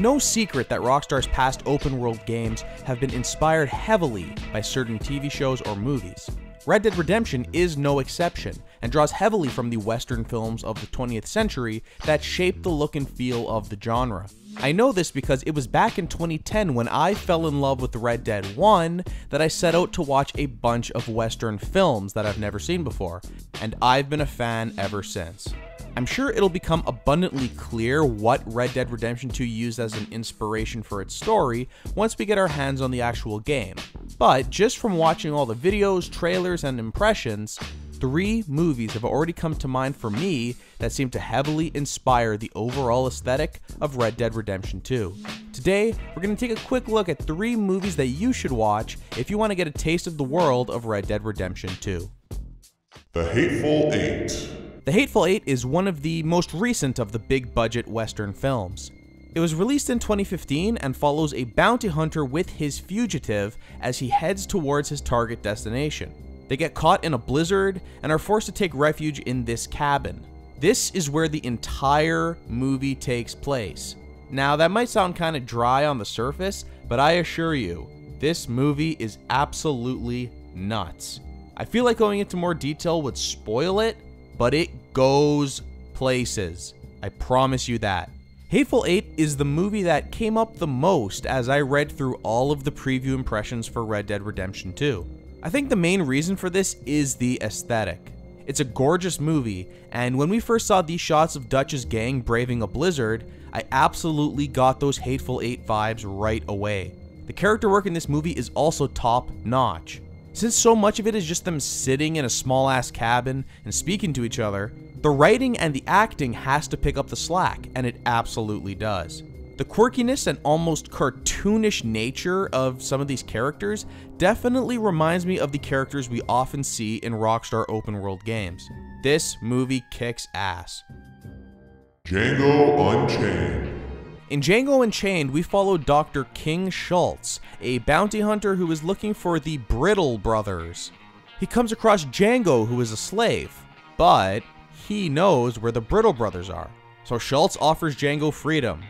no secret that Rockstar's past open-world games have been inspired heavily by certain TV shows or movies. Red Dead Redemption is no exception, and draws heavily from the Western films of the 20th century that shaped the look and feel of the genre. I know this because it was back in 2010 when I fell in love with Red Dead 1 that I set out to watch a bunch of Western films that I've never seen before, and I've been a fan ever since. I'm sure it'll become abundantly clear what Red Dead Redemption 2 used as an inspiration for its story once we get our hands on the actual game. But just from watching all the videos, trailers, and impressions, 3 movies have already come to mind for me that seem to heavily inspire the overall aesthetic of Red Dead Redemption 2. Today, we're going to take a quick look at 3 movies that you should watch if you want to get a taste of the world of Red Dead Redemption 2. The Hateful Eight. The Hateful Eight is one of the most recent of the big-budget Western films. It was released in 2015 and follows a bounty hunter with his fugitive as he heads towards his target destination. They get caught in a blizzard and are forced to take refuge in this cabin. This is where the entire movie takes place. Now, that might sound kind of dry on the surface, but I assure you, this movie is absolutely nuts. I feel like going into more detail would spoil it, but it goes places. I promise you that. Hateful Eight is the movie that came up the most as I read through all of the preview impressions for Red Dead Redemption 2. I think the main reason for this is the aesthetic. It's a gorgeous movie, and when we first saw these shots of Dutch's gang braving a blizzard, I absolutely got those Hateful Eight vibes right away. The character work in this movie is also top notch. Since so much of it is just them sitting in a small ass cabin and speaking to each other, the writing and the acting has to pick up the slack, and it absolutely does. The quirkiness and almost cartoonish nature of some of these characters definitely reminds me of the characters we often see in Rockstar open world games. This movie kicks ass. Django Unchained. In Django Unchained, we follow Dr. King Schultz, a bounty hunter who is looking for the Brittle brothers. He comes across Django, who is a slave, but he knows where the Brittle brothers are. So Schultz offers Django freedom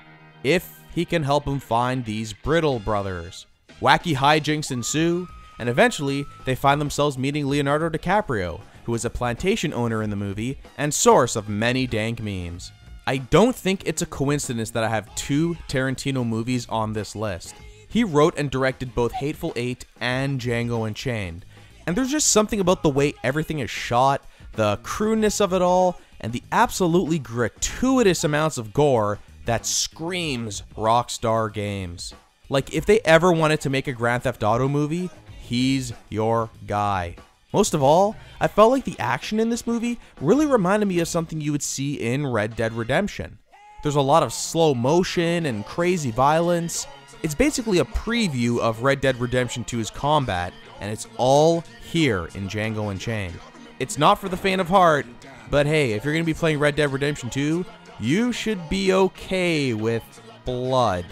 if he can help him find these Brittle brothers. Wacky hijinks ensue, and eventually they find themselves meeting Leonardo DiCaprio, who is a plantation owner in the movie and source of many dank memes. I don't think it's a coincidence that I have 2 Tarantino movies on this list. He wrote and directed both Hateful Eight and Django Unchained, and there's just something about the way everything is shot, the crudeness of it all, and the absolutely gratuitous amounts of gore that screams Rockstar Games. Like, if they ever wanted to make a Grand Theft Auto movie, he's your guy. Most of all, I felt like the action in this movie really reminded me of something you would see in Red Dead Redemption. There's a lot of slow motion and crazy violence. It's basically a preview of Red Dead Redemption 2's combat, and it's all here in Django Unchained. It's not for the faint of heart, but hey, if you're going to be playing Red Dead Redemption 2, you should be okay with blood,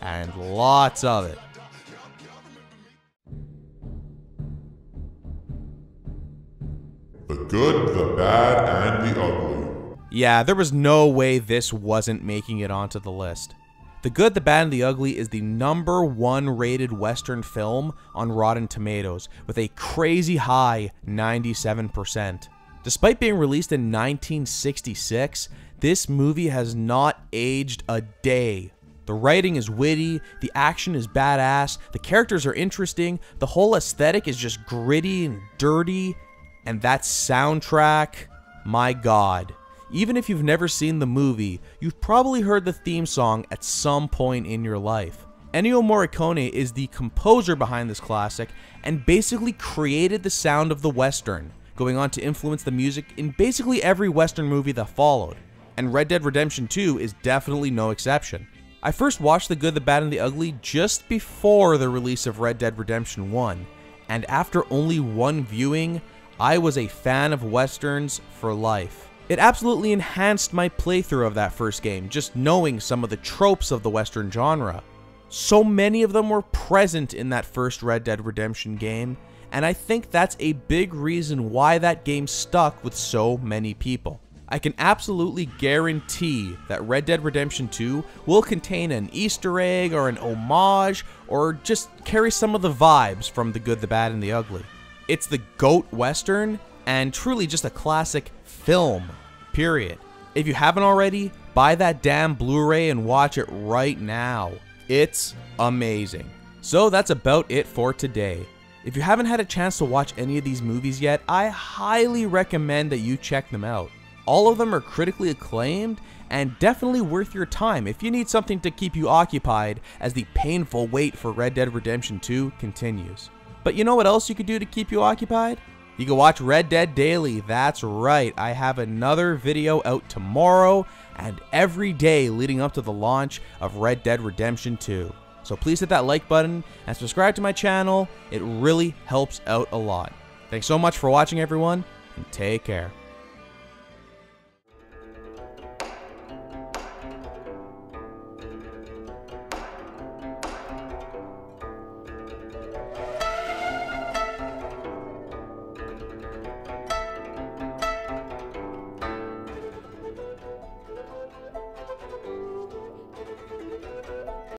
and lots of it. The Good, the Bad, and the Ugly. Yeah, there was no way this wasn't making it onto the list. The Good, the Bad, and the Ugly is the #1 rated Western film on Rotten Tomatoes, with a crazy high 97%. Despite being released in 1966, this movie has not aged a day. The writing is witty, the action is badass, the characters are interesting, the whole aesthetic is just gritty and dirty, and that soundtrack, my god. Even if you've never seen the movie, you've probably heard the theme song at some point in your life. Ennio Morricone is the composer behind this classic and basically created the sound of the Western, going on to influence the music in basically every Western movie that followed. And Red Dead Redemption 2 is definitely no exception. I first watched The Good, the Bad, and the Ugly just before the release of Red Dead Redemption 1, and after only one viewing, I was a fan of Westerns for life. It absolutely enhanced my playthrough of that first game, just knowing some of the tropes of the Western genre. So many of them were present in that first Red Dead Redemption game, and I think that's a big reason why that game stuck with so many people. I can absolutely guarantee that Red Dead Redemption 2 will contain an Easter egg or an homage or just carry some of the vibes from The Good, the Bad, and the Ugly. It's the GOAT Western and truly just a classic film, period. If you haven't already, buy that damn Blu-ray and watch it right now. It's amazing. So that's about it for today. If you haven't had a chance to watch any of these movies yet, I highly recommend that you check them out. All of them are critically acclaimed and definitely worth your time if you need something to keep you occupied as the painful wait for Red Dead Redemption 2 continues. But you know what else you could do to keep you occupied? You can watch Red Dead Daily. That's right, I have another video out tomorrow and every day leading up to the launch of Red Dead Redemption 2. So please hit that like button and subscribe to my channel. It really helps out a lot. Thanks so much for watching, everyone, and take care.